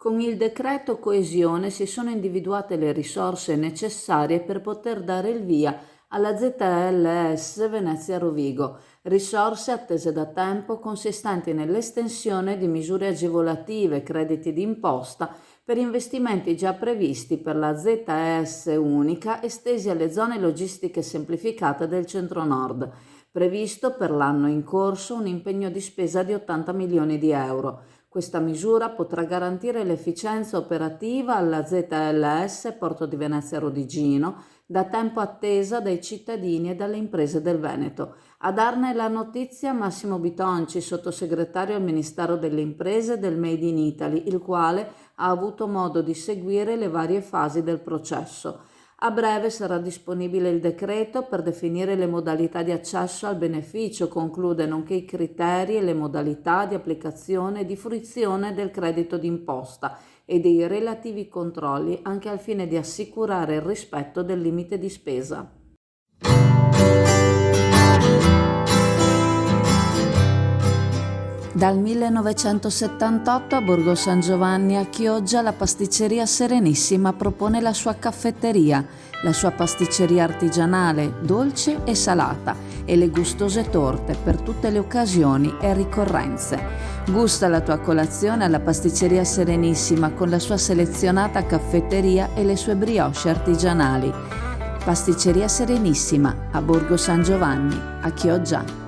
Con il decreto coesione si sono individuate le risorse necessarie per poter dare il via alla ZLS Venezia Rovigo, risorse attese da tempo consistenti nell'estensione di misure agevolative, crediti d'imposta per investimenti già previsti per la ZES unica estesi alle zone logistiche semplificate del centro-nord. Previsto per l'anno in corso un impegno di spesa di 80 milioni di euro. Questa misura potrà garantire l'efficienza operativa alla ZLS Porto di Venezia Rodigino, da tempo attesa dai cittadini e dalle imprese del Veneto. A darne la notizia Massimo Bitonci, sottosegretario al Ministero delle Imprese e del Made in Italy, il quale ha avuto modo di seguire le varie fasi del processo. A breve sarà disponibile il decreto per definire le modalità di accesso al beneficio, conclude, nonché i criteri e le modalità di applicazione e di fruizione del credito d'imposta e dei relativi controlli, anche al fine di assicurare il rispetto del limite di spesa. Dal 1978 a Borgo San Giovanni a Chioggia la pasticceria Serenissima propone la sua caffetteria, la sua pasticceria artigianale, dolce e salata, e le gustose torte per tutte le occasioni e ricorrenze. Gusta la tua colazione alla pasticceria Serenissima con la sua selezionata caffetteria e le sue brioche artigianali. Pasticceria Serenissima a Borgo San Giovanni, a Chioggia.